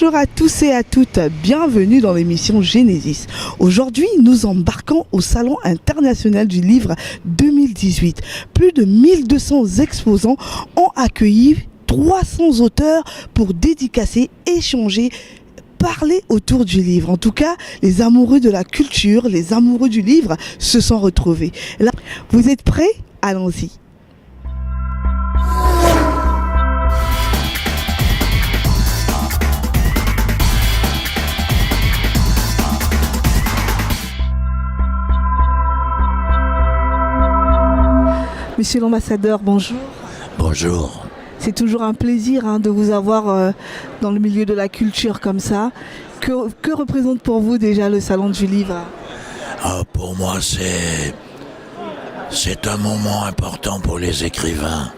Bonjour à tous et à toutes, bienvenue dans l'émission Genesis. Aujourd'hui, nous embarquons au Salon international du livre 2018. Plus de 1200 exposants ont accueilli 300 auteurs pour dédicacer, échanger, parler autour du livre. En tout cas, les amoureux de la culture, les amoureux du livre se sont retrouvés. Là, vous êtes prêts? Allons-y. Monsieur l'ambassadeur, bonjour. Bonjour. C'est toujours un plaisir de vous avoir dans le milieu de la culture comme ça. Que représente pour vous déjà le Salon du Livre? Pour moi, c'est un moment important pour les écrivains.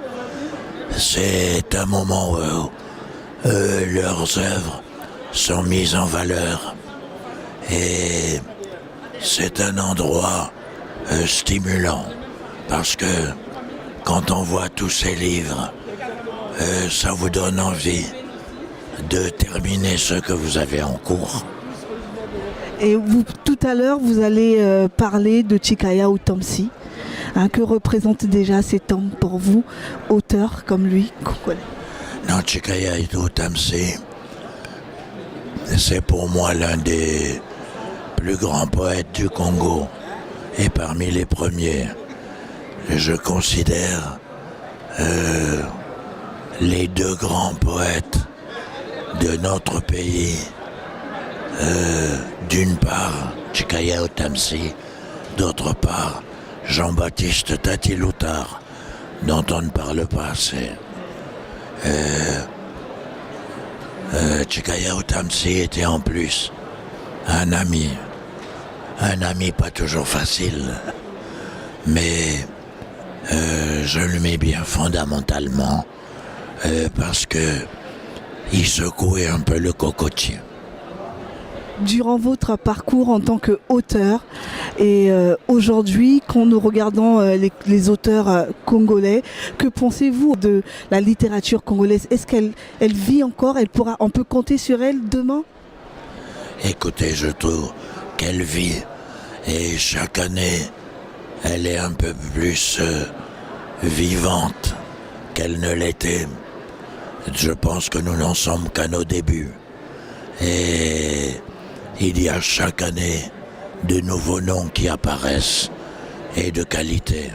C'est un moment où leurs œuvres sont mises en valeur. Et c'est un endroit stimulant. Parce que quand on voit tous ces livres, ça vous donne envie de terminer ce que vous avez en cours. Et vous, tout à l'heure, vous allez parler de Chikaya Utamsi. Que représente déjà cet homme pour vous, auteur comme lui, congolais? Non, Chikaya Utamsi, c'est pour moi l'un des plus grands poètes du Congo et parmi les premiers. Je considère les deux grands poètes de notre pays, d'une part Chikaya Utamsi, d'autre part Jean-Baptiste Tati Loutard, dont on ne parle pas assez. Chikaya Utamsi était en plus un ami pas toujours facile, mais je le mets bien fondamentalement parce que il secouait un peu le cocotier. Durant votre parcours en tant qu'auteur et aujourd'hui, quand nous regardons les auteurs congolais, que pensez-vous de la littérature congolaise? Est-ce qu'elle vit encore? On peut compter sur elle demain? Écoutez, je trouve qu'elle vit et chaque année, elle est un peu plus vivante qu'elle ne l'était. Je pense que nous n'en sommes qu'à nos débuts. Et il y a chaque année de nouveaux noms qui apparaissent et de qualité.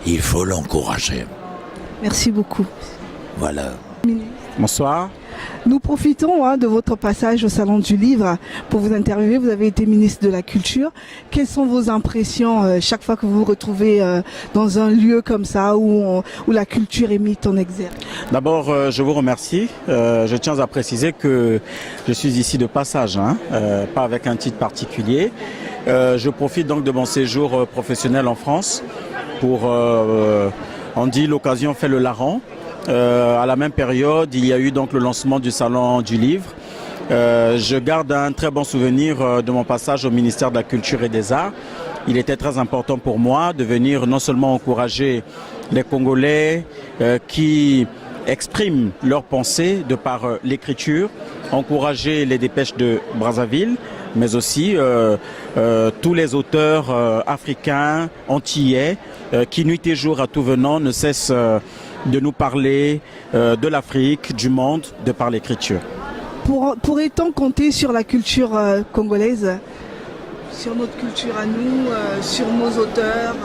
Il faut l'encourager. Merci beaucoup. Voilà. Bonsoir. Nous profitons de votre passage au Salon du Livre pour vous interviewer. Vous avez été ministre de la Culture. Quelles sont vos impressions chaque fois que vous vous retrouvez dans un lieu comme ça où la culture est mise en exergue? D'abord, je vous remercie. Je tiens à préciser que je suis ici de passage, pas avec un titre particulier. Je profite donc de mon séjour professionnel en France pour, on dit l'occasion fait le larron. À la même période, il y a eu donc le lancement du Salon du Livre. Je garde un très bon souvenir de mon passage au ministère de la Culture et des Arts. Il était très important pour moi de venir non seulement encourager les Congolais qui expriment leurs pensées de par l'écriture, encourager les dépêches de Brazzaville, mais aussi tous les auteurs africains, antillais, qui nuit et jour à tout venant ne cessent de nous parler de l'Afrique, du monde, de par l'écriture. Pourrait-on compter sur la culture congolaise, sur notre culture à nous, sur nos auteurs,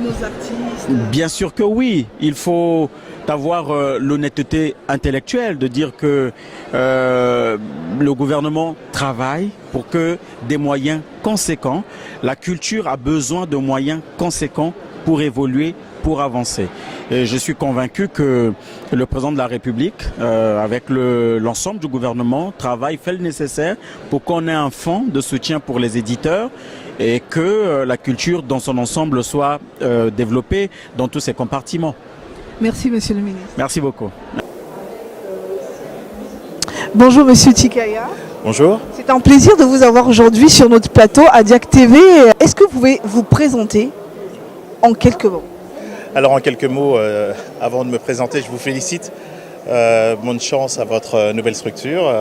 nos artistes? Bien sûr que oui. Il faut avoir l'honnêteté intellectuelle de dire que le gouvernement travaille pour que des moyens conséquents, la culture a besoin de moyens conséquents pour évoluer, pour avancer. Et je suis convaincu que le président de la République, avec l'ensemble du gouvernement, travaille, fait le nécessaire pour qu'on ait un fonds de soutien pour les éditeurs et que la culture dans son ensemble soit développée dans tous ses compartiments. Merci, monsieur le ministre. Merci beaucoup. Bonjour, monsieur Chikaya. Bonjour. C'est un plaisir de vous avoir aujourd'hui sur notre plateau à Diac TV. Est-ce que vous pouvez vous présenter en quelques mots? Alors en quelques mots, avant de me présenter, je vous félicite Bonne chance à votre nouvelle structure.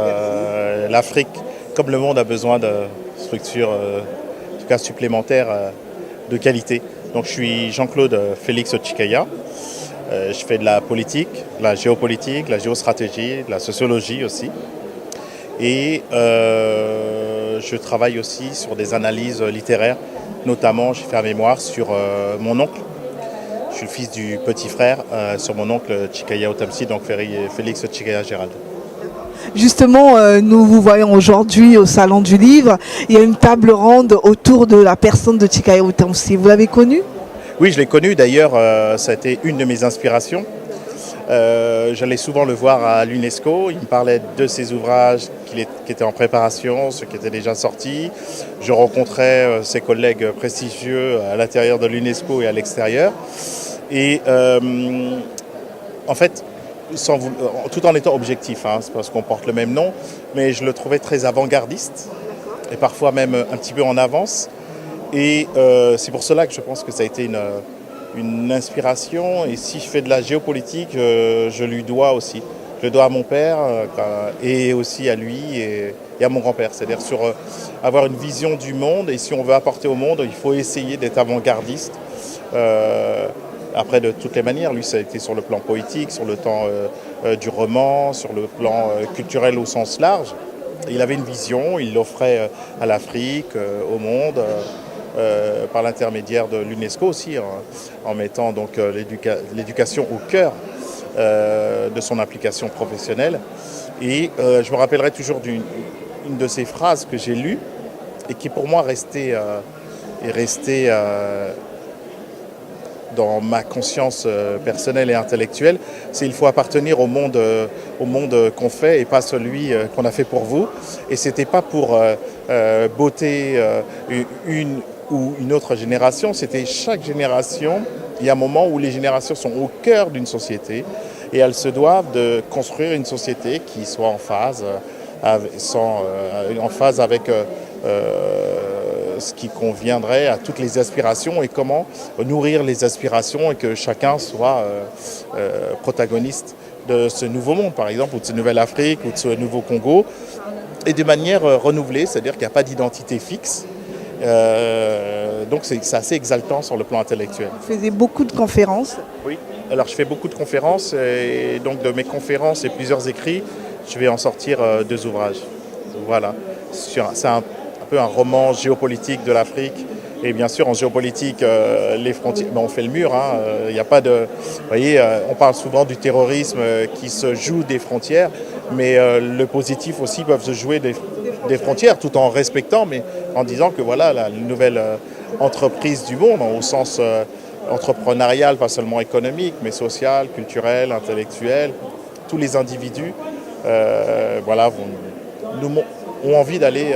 L'Afrique, comme le monde, a besoin de structures en tout cas supplémentaires de qualité. Donc je suis Jean-Claude Félix Ochikaya. Je fais de la politique, de la géopolitique, de la géostratégie, de la sociologie aussi. Et je travaille aussi sur des analyses littéraires. Notamment, j'ai fait un mémoire sur mon oncle. Je suis le fils du petit frère sur mon oncle Chikaya Otamsi, donc Félix Chikaya Gérald. Justement, nous vous voyons aujourd'hui au Salon du Livre. Il y a une table ronde autour de la personne de Chikaya Otamsi. Vous l'avez connu? Oui, je l'ai connu. D'ailleurs, ça a été une de mes inspirations. J'allais souvent le voir à l'UNESCO. Il me parlait de ses ouvrages qui étaient en préparation, ceux qui étaient déjà sortis. Je rencontrais ses collègues prestigieux à l'intérieur de l'UNESCO et à l'extérieur. Et en fait, tout en étant objectif, hein, c'est parce qu'on porte le même nom, mais je le trouvais très avant-gardiste et parfois même un petit peu en avance. Et c'est pour cela que je pense que ça a été une inspiration. Et si je fais de la géopolitique, je lui dois aussi. Je le dois à mon père et aussi à lui et à mon grand-père. C'est-à-dire sur avoir une vision du monde. Et si on veut apporter au monde, il faut essayer d'être avant-gardiste. Après, de toutes les manières, lui, ça a été sur le plan poétique, sur le temps du roman, sur le plan culturel au sens large. Il avait une vision, il l'offrait à l'Afrique, au monde. Par l'intermédiaire de l'UNESCO aussi, en mettant donc l'éducation au cœur de son application professionnelle. Et je me rappellerai toujours d'une de ces phrases que j'ai lues et qui pour moi est restée dans ma conscience personnelle et intellectuelle, c'est il faut appartenir au monde qu'on fait et pas celui qu'on a fait pour vous. Et c'était pas pour botter une ou une autre génération, c'était chaque génération. Il y a un moment où les générations sont au cœur d'une société et elles se doivent de construire une société qui soit en phase avec ce qui conviendrait à toutes les aspirations et comment nourrir les aspirations et que chacun soit protagoniste de ce nouveau monde, par exemple, ou de ce nouvelle Afrique, ou de ce nouveau Congo, et de manière renouvelée, c'est-à-dire qu'il n'y a pas d'identité fixe. Donc c'est assez exaltant sur le plan intellectuel. Vous faisiez beaucoup de conférences. Oui, alors je fais beaucoup de conférences et donc de mes conférences et plusieurs écrits, je vais en sortir 2 ouvrages. Voilà, c'est un peu un roman géopolitique de l'Afrique. Et bien sûr, en géopolitique, les frontières, on fait le mur. Il n'y a pas de, vous voyez, on parle souvent du terrorisme qui se joue des frontières, mais le positif aussi peuvent se jouer des frontières, tout en respectant, mais en disant que voilà, la nouvelle entreprise du monde, au sens entrepreneurial, pas seulement économique, mais social, culturel, intellectuel, tous les individus, voilà, ont envie d'aller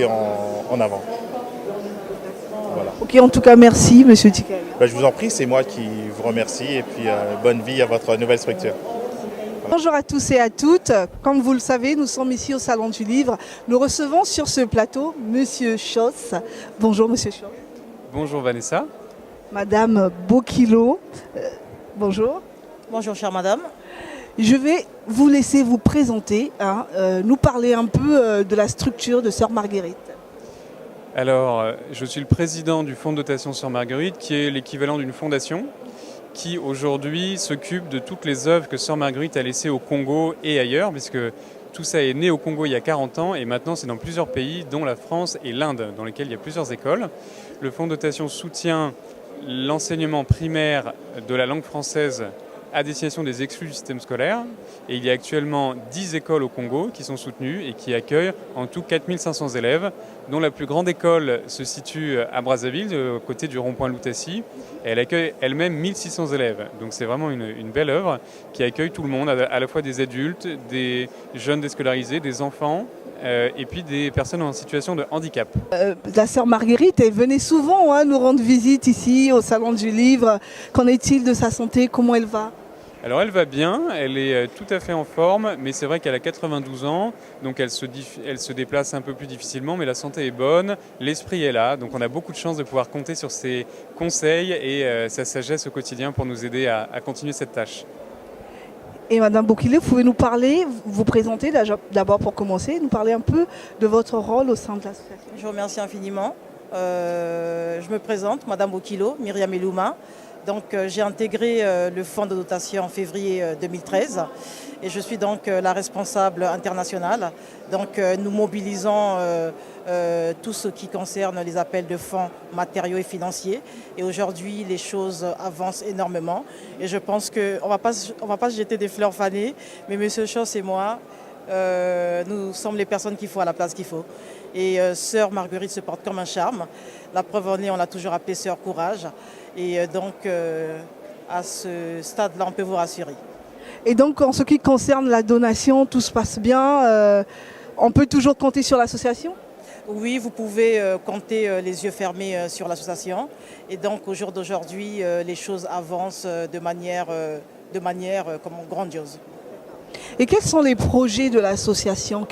en avant. Voilà. Ok, en tout cas, merci, Monsieur Chikaya. Je vous en prie, c'est moi qui vous remercie et puis bonne vie à votre nouvelle structure. Voilà. Bonjour à tous et à toutes. Comme vous le savez, nous sommes ici au Salon du Livre. Nous recevons sur ce plateau Monsieur Schoss. Bonjour, Monsieur Schoss. Bonjour, Vanessa. Madame Bokilo. Bonjour. Bonjour, chère madame. Je vais vous laisser vous présenter, nous parler un peu de la structure de Sœur Marguerite. Alors, je suis le président du Fonds de dotation Sœur Marguerite, qui est l'équivalent d'une fondation, qui aujourd'hui s'occupe de toutes les œuvres que Sœur Marguerite a laissées au Congo et ailleurs, puisque tout ça est né au Congo il y a 40 ans, et maintenant c'est dans plusieurs pays, dont la France et l'Inde, dans lesquels il y a plusieurs écoles. Le Fonds de dotation soutient l'enseignement primaire de la langue française à destination des exclus du système scolaire. Et il y a actuellement 10 écoles au Congo qui sont soutenues et qui accueillent en tout 4500 élèves, dont la plus grande école se situe à Brazzaville, aux côtés du rond-point Lutassi. Et elle accueille elle-même 1600 élèves. Donc c'est vraiment une belle œuvre qui accueille tout le monde, à la fois des adultes, des jeunes déscolarisés, des enfants, et puis des personnes en situation de handicap. La Sœur Marguerite, elle venait souvent nous rendre visite ici au Salon du Livre. Qu'en est-il de sa santé? Comment elle va? Alors elle va bien, elle est tout à fait en forme, mais c'est vrai qu'elle a 92 ans, donc elle se déplace un peu plus difficilement, mais la santé est bonne, l'esprit est là, donc on a beaucoup de chance de pouvoir compter sur ses conseils et sa sagesse au quotidien pour nous aider à continuer cette tâche. Et Madame Bokile, vous pouvez nous parler, vous présenter d'abord pour commencer, nous parler un peu de votre rôle au sein de l'association. Je vous remercie infiniment. Je me présente, Madame Bokilo, Myriam Elouma. Donc, j'ai intégré le fonds de dotation en février 2013 et je suis donc la responsable internationale. Donc, nous mobilisons tout ce qui concerne les appels de fonds matériaux et financiers. Et aujourd'hui, les choses avancent énormément. Et je pense qu'on ne va pas se jeter des fleurs fanées, mais Monsieur Schoss et moi, nous sommes les personnes qu'il faut à la place qu'il faut. Et Sœur Marguerite se porte comme un charme. La preuve en est, on l'a toujours appelée Sœur Courage. Et donc, à ce stade-là, on peut vous rassurer. Et donc, en ce qui concerne la donation, tout se passe bien. On peut toujours compter sur l'association ? Oui, vous pouvez compter les yeux fermés sur l'association. Et donc, au jour d'aujourd'hui, les choses avancent de manière grandiose. Et quels sont les projets de l'association ?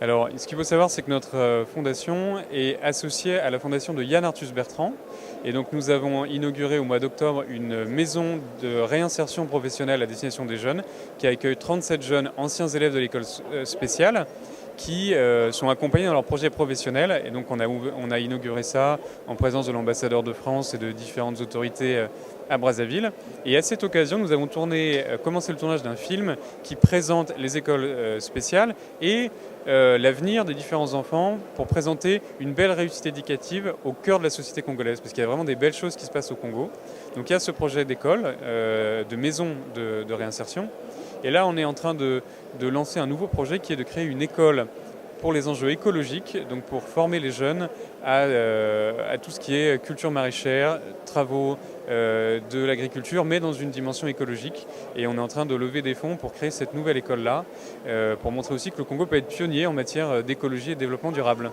Alors, ce qu'il faut savoir, c'est que notre fondation est associée à la fondation de Yann Arthus Bertrand. Et donc, nous avons inauguré au mois d'octobre une maison de réinsertion professionnelle à destination des jeunes qui accueille 37 jeunes anciens élèves de l'école spéciale qui sont accompagnés dans leur projet professionnel. Et donc, on a inauguré ça en présence de l'ambassadeur de France et de différentes autorités à Brazzaville. Et à cette occasion, nous avons commencé le tournage d'un film qui présente les écoles spéciales et l'avenir des différents enfants pour présenter une belle réussite éducative au cœur de la société congolaise, parce qu'il y a vraiment des belles choses qui se passent au Congo. Donc il y a ce projet d'école, de maison de réinsertion. Et là, on est en train de lancer un nouveau projet qui est de créer une école pour les enjeux écologiques, donc pour former les jeunes à tout ce qui est culture maraîchère, travaux de l'agriculture, mais dans une dimension écologique. Et on est en train de lever des fonds pour créer cette nouvelle école-là, pour montrer aussi que le Congo peut être pionnier en matière d'écologie et de développement durable.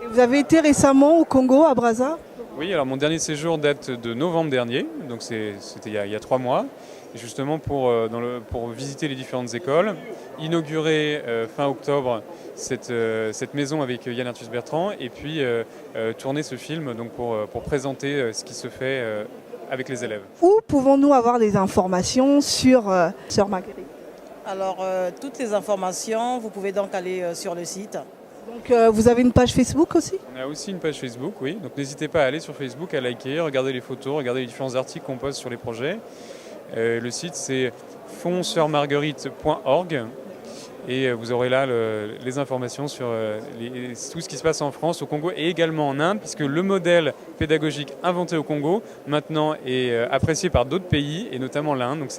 Et vous avez été récemment au Congo, à Brazza ? Oui, alors mon dernier séjour date de novembre dernier, donc c'était il y a 3 mois. Et justement pour visiter les différentes écoles, inaugurer fin octobre cette maison avec Yann Arthus Bertrand et puis tourner ce film donc pour présenter ce qui se fait avec les élèves. Où pouvons-nous avoir les informations sur Sœur Marguerite ? Alors, toutes les informations, vous pouvez donc aller sur le site. Donc, vous avez une page Facebook aussi ? On a aussi une page Facebook, oui. Donc n'hésitez pas à aller sur Facebook, à liker, regarder les photos, regarder les différents articles qu'on poste sur les projets. Le site c'est fondssoeurmarguerite.org et vous aurez là les informations sur tout ce qui se passe en France, au Congo et également en Inde, puisque le modèle pédagogique inventé au Congo maintenant est apprécié par d'autres pays et notamment l'Inde. Donc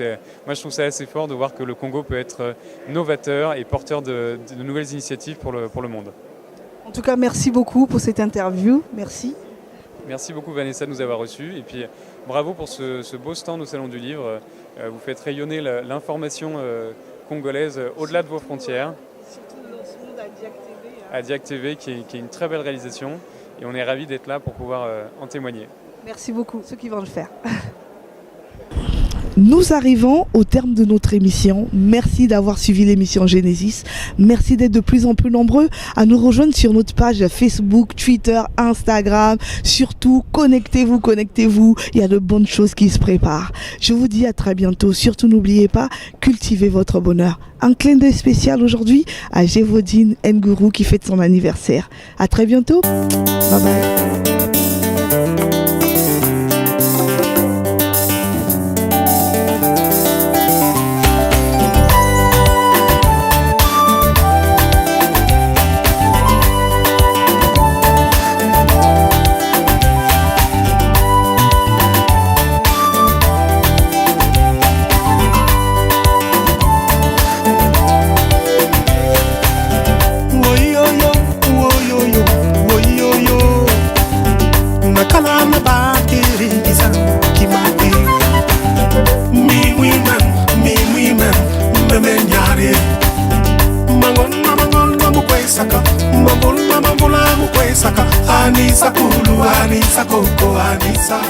moi je trouve ça assez fort de voir que le Congo peut être novateur et porteur de nouvelles initiatives pour le monde. En tout cas, merci beaucoup pour cette interview. Merci. Merci beaucoup Vanessa de nous avoir reçus et puis bravo pour ce beau stand au Salon du Livre. Vous faites rayonner l'information congolaise au-delà de vos frontières. Surtout le lancement d'Adiac TV. Adiac TV qui est une très belle réalisation et on est ravis d'être là pour pouvoir en témoigner. Merci beaucoup, ceux qui vont le faire. Nous arrivons au terme de notre émission. Merci d'avoir suivi l'émission Genesis. Merci d'être de plus en plus nombreux à nous rejoindre sur notre page Facebook, Twitter, Instagram. Surtout, connectez-vous. Il y a de bonnes choses qui se préparent. Je vous dis à très bientôt. Surtout, n'oubliez pas, cultivez votre bonheur. Un clin d'œil spécial aujourd'hui à Gévodine Ngourou qui fête son anniversaire. À très bientôt. Bye bye. Anisa kulu, Anisa koko, Anisa.